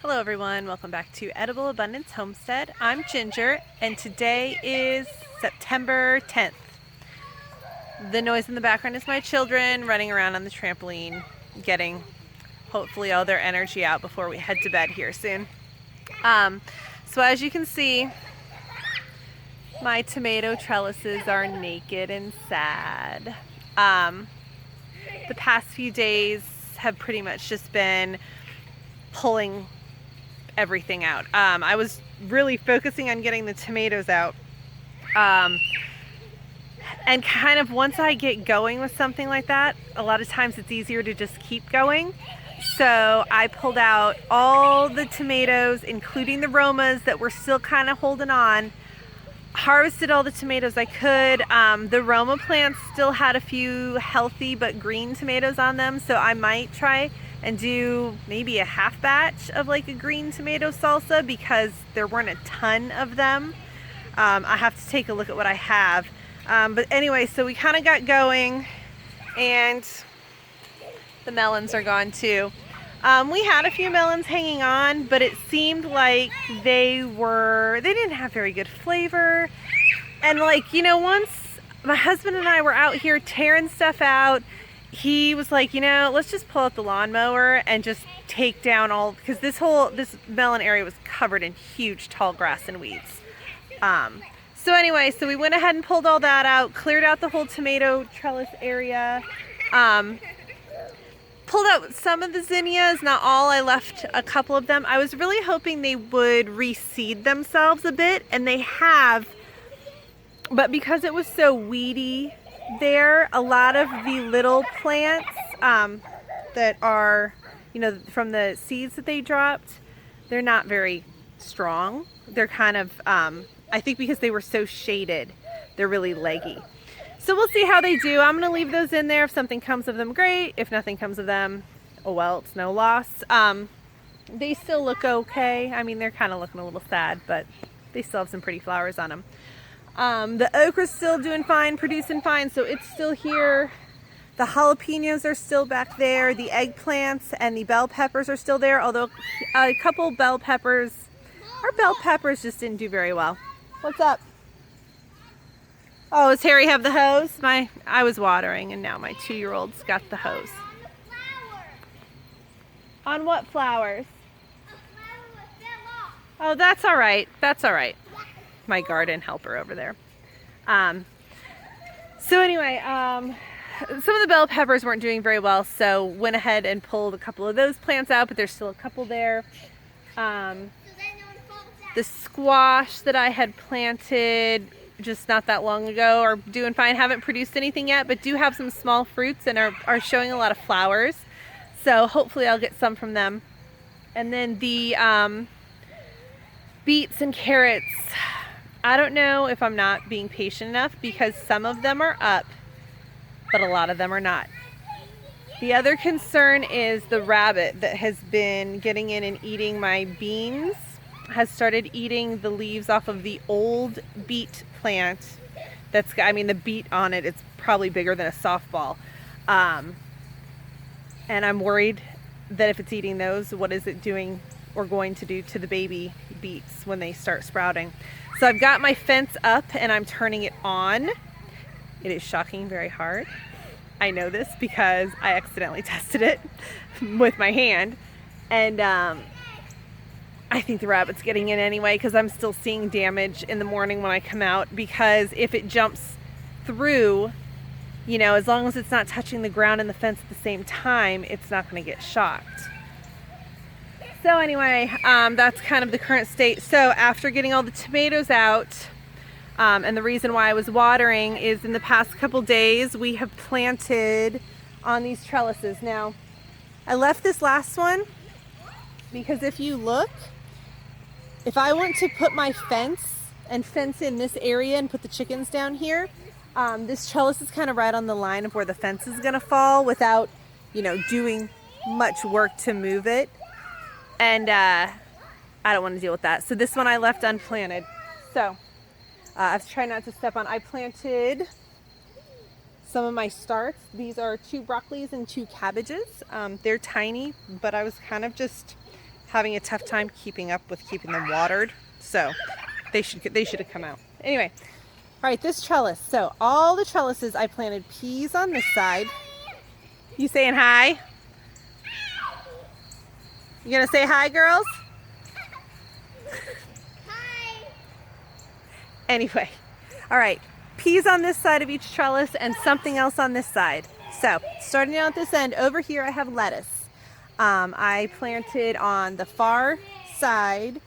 Hello everyone, welcome back to Edible Abundance Homestead. I'm Ginger and today is September 10th. The noise in the background is my children running around on the trampoline, getting hopefully all their energy out before we head to bed here soon. So as you can see, my tomato trellises are naked and sad. The past few days have pretty much just been pulling everything out. I was really focusing on getting the tomatoes out. And kind of once I get going with something like that, a lot of times it's easier to just keep going. So I pulled out all the tomatoes, including the Romas that were still kind of holding on, harvested all the tomatoes I could. The Roma plants still had a few healthy but green tomatoes on them, so I might try and do maybe a half batch of like a green tomato salsa because there weren't a ton of them. I have to take a look at what I have. But anyway, so we kind of got going and the melons are gone too. We had a few melons hanging on, but it seemed like they didn't have very good flavor. And like, once my husband and I were out here tearing stuff out, he was like, let's just pull out the lawnmower and just take down all, because this melon area was covered in huge tall grass and weeds. So anyway, so we went ahead and pulled all that out, cleared out the whole tomato trellis area, pulled out some of the zinnias, not all. I left a couple of them. I was really hoping they would reseed themselves a bit, and they have, but because it was so weedy there, a lot of the little plants that are, from the seeds that they dropped, they're not very strong. They're kind of, I think because they were so shaded, they're really leggy. So we'll see how they do. I'm going to leave those in there. If something comes of them, great. If nothing comes of them, oh well, it's no loss. They still look okay. I mean, they're kind of looking a little sad, but they still have some pretty flowers on them. The okra's still doing fine, producing fine, so it's still here. The jalapenos are still back there. The eggplants and the bell peppers are still there, although a couple our bell peppers just didn't do very well. What's up? Oh, does Harry have the hose? I was watering, and now my 2-year-old's got the hose. On what flowers? Oh, that's all right. That's all right. My garden helper over there. So anyway, some of the bell peppers weren't doing very well, so went ahead and pulled a couple of those plants out, but there's still a couple there. The squash that I had planted just not that long ago are doing fine. Haven't produced anything yet, but do have some small fruits and are showing a lot of flowers. So hopefully I'll get some from them. And then the beets and carrots, I don't know if I'm not being patient enough because some of them are up, but a lot of them are not. The other concern is the rabbit that has been getting in and eating my beans has started eating the leaves off of the old beet plant. The beet on it, it's probably bigger than a softball. And I'm worried that if it's eating those, what is it doing or going to do to the baby beets when they start sprouting? So I've got my fence up and I'm turning it on. It is shocking very hard. I know this because I accidentally tested it with my hand. And I think the rabbit's getting in anyway because I'm still seeing damage in the morning when I come out, because if it jumps through, as long as it's not touching the ground and the fence at the same time, it's not going to get shocked. So anyway, that's kind of the current state. So after getting all the tomatoes out, and the reason why I was watering is in the past couple days we have planted on these trellises. Now, I left this last one because if you look, if I want to put my fence in this area and put the chickens down here, this trellis is kind of right on the line of where the fence is going to fall without, doing much work to move it. And I don't want to deal with that. So this one I left unplanted. So I have to try not to step on. I planted some of my starts. These are 2 broccolis and 2 cabbages. They're tiny, but I was kind of just having a tough time keeping up with keeping them watered. So they should have come out. Anyway, all right, this trellis. So all the trellises, I planted peas on this side. You saying hi? You gonna say hi, girls? Hi. Anyway, all right, peas on this side of each trellis and something else on this side. So starting out at this end, over here I have lettuce. I planted on the far side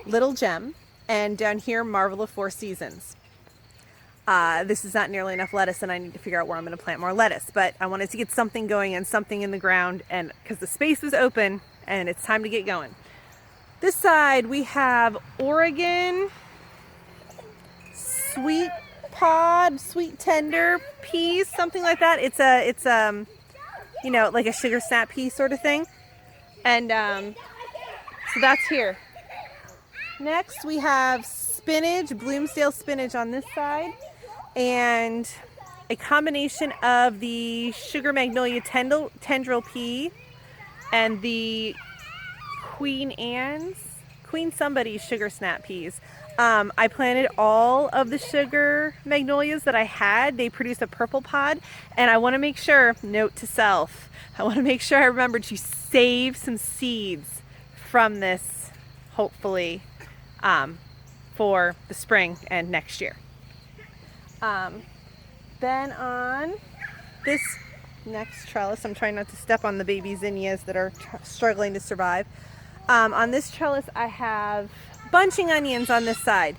Little Gem, and down here Marvel of Four Seasons. This is not nearly enough lettuce, and I need to figure out where I'm going to plant more lettuce, but I wanted to get something going and something in the ground, and because the space was open and it's time to get going. This side we have Oregon sweet pod, sweet tender peas, something like that. It's you know, like a sugar snap pea sort of thing. And so that's here. Next we have spinach, Bloomsdale spinach on this side, and a combination of the sugar magnolia tendril pea and the Queen somebody's sugar snap peas. I planted all of the sugar magnolias that I had. They produced a purple pod, and I want to make sure, note to self, I want to make sure I remember to save some seeds from this, hopefully, for the spring and next year. Then on this next trellis, I'm trying not to step on the baby zinnias that are struggling to survive. On this trellis I have bunching onions on this side.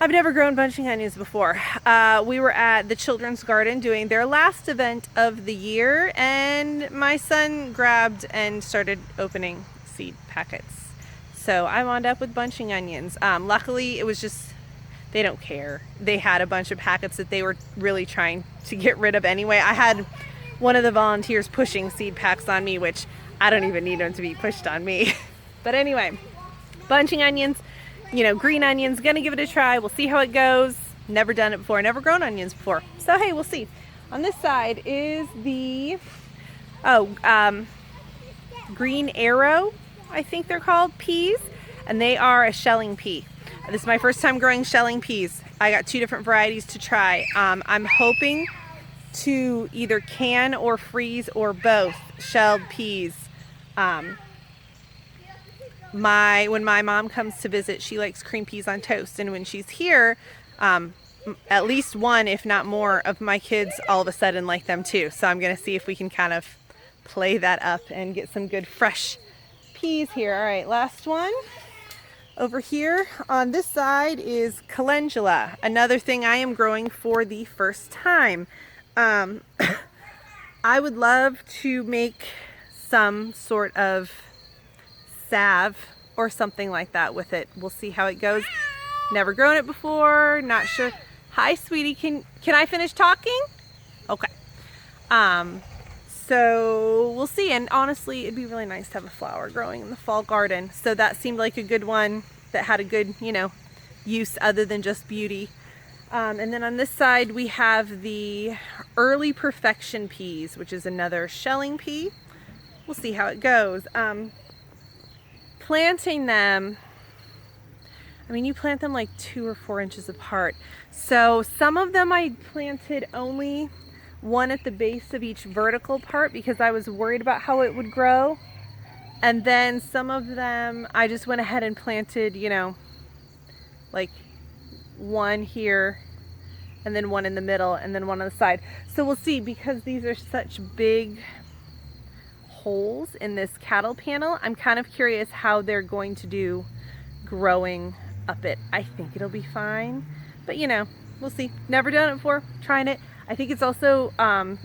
I've never grown bunching onions before. We were at the children's garden doing their last event of the year, and my son grabbed and started opening seed packets. So I wound up with bunching onions. Luckily it was just, they don't care. They had a bunch of packets that they were really trying to get rid of anyway. I had one of the volunteers pushing seed packs on me, which I don't even need them to be pushed on me. But anyway, bunching onions, you know, green onions, gonna give it a try. We'll see how it goes. Never done it before, never grown onions before. So hey, we'll see. On this side is the, green arrow, I think they're called, peas, and they are a shelling pea. This is my first time growing shelling peas. I got 2 different varieties to try. I'm hoping to either can or freeze or both shelled peas. When my mom comes to visit, she likes cream peas on toast, and when she's here, at least one, if not more, of my kids all of a sudden like them too. So I'm gonna see if we can kind of play that up and get some good fresh peas here. All right, last one. Over here on this side is calendula, another thing I am growing for the first time. I would love to make some sort of salve or something like that with it. We'll see how it goes. Never grown it before, not sure. Hi, sweetie, can I finish talking? Okay. So we'll see, and honestly it'd be really nice to have a flower growing in the fall garden, so that seemed like a good one that had a good, you know, use other than just beauty. And then on this side we have the early perfection peas, which is another shelling pea. We'll see how it goes. Planting them, I mean, you plant them like 2 or 4 inches apart. So some of them I planted only one at the base of each vertical part because I was worried about how it would grow. And then some of them I just went ahead and planted, you know, like one here and then one in the middle and then one on the side. So we'll see, because these are such big holes in this cattle panel, I'm kind of curious how they're going to do growing up it. I think it'll be fine, but you know, we'll see. Never done it before, trying it. I think it's also gonna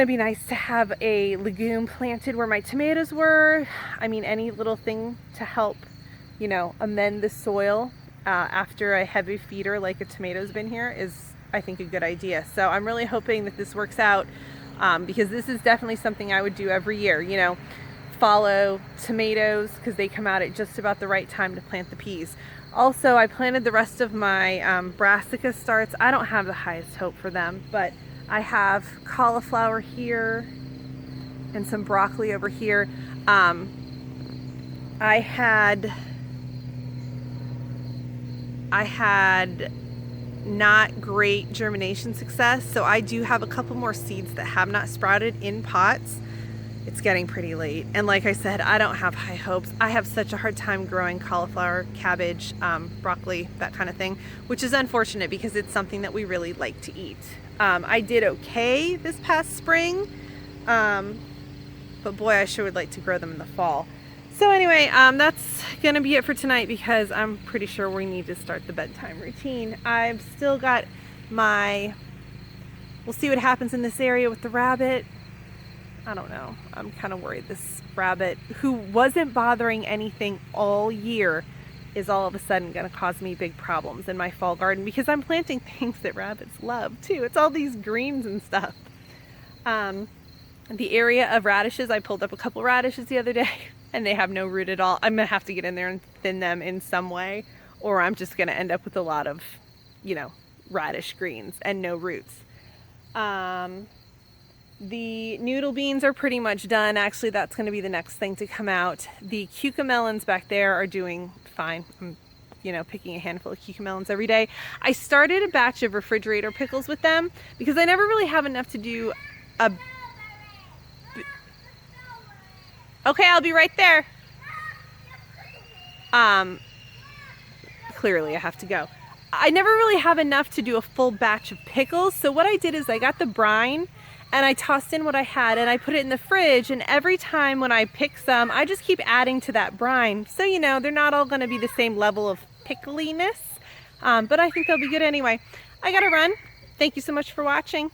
be nice to have a legume planted where my tomatoes were. I mean, any little thing to help, you know, amend the soil after a heavy feeder like a tomato's been here is, I think, a good idea. So I'm really hoping that this works out, because this is definitely something I would do every year, you know, follow tomatoes because they come out at just about the right time to plant the peas. Also, I planted the rest of my brassica starts. I don't have the highest hope for them, but I have cauliflower here and some broccoli over here. I had not great germination success, so I do have a couple more seeds that have not sprouted in pots. It's getting pretty late, and like I said, I don't have high hopes. I have such a hard time growing cauliflower, cabbage, broccoli, that kind of thing, which is unfortunate because it's something that we really like to eat. I did okay this past spring, but boy, I sure would like to grow them in the fall. So anyway, that's gonna be it for tonight because I'm pretty sure we need to start the bedtime routine. I've still got we'll see what happens in this area with the rabbit. I don't know. I'm kind of worried this rabbit, who wasn't bothering anything all year, is all of a sudden going to cause me big problems in my fall garden because I'm planting things that rabbits love too. It's all these greens and stuff. The area of radishes, I pulled up a couple radishes the other day and they have no root at all. I'm going to have to get in there and thin them in some way, or I'm just going to end up with a lot of, radish greens and no roots. The noodle beans are pretty much done. Actually, that's going to be the next thing to come out. The cucamelons back there are doing fine. I'm, picking a handful of cucamelons every day. I started a batch of refrigerator pickles with them because I never really have enough to do a... Okay, I'll be right there. Clearly I have to go. I never really have enough to do a full batch of pickles. So what I did is I got the brine and I tossed in what I had and I put it in the fridge, and every time when I pick some, I just keep adding to that brine. So, they're not all gonna be the same level of pickliness, but I think they'll be good anyway. I gotta run. Thank you so much for watching.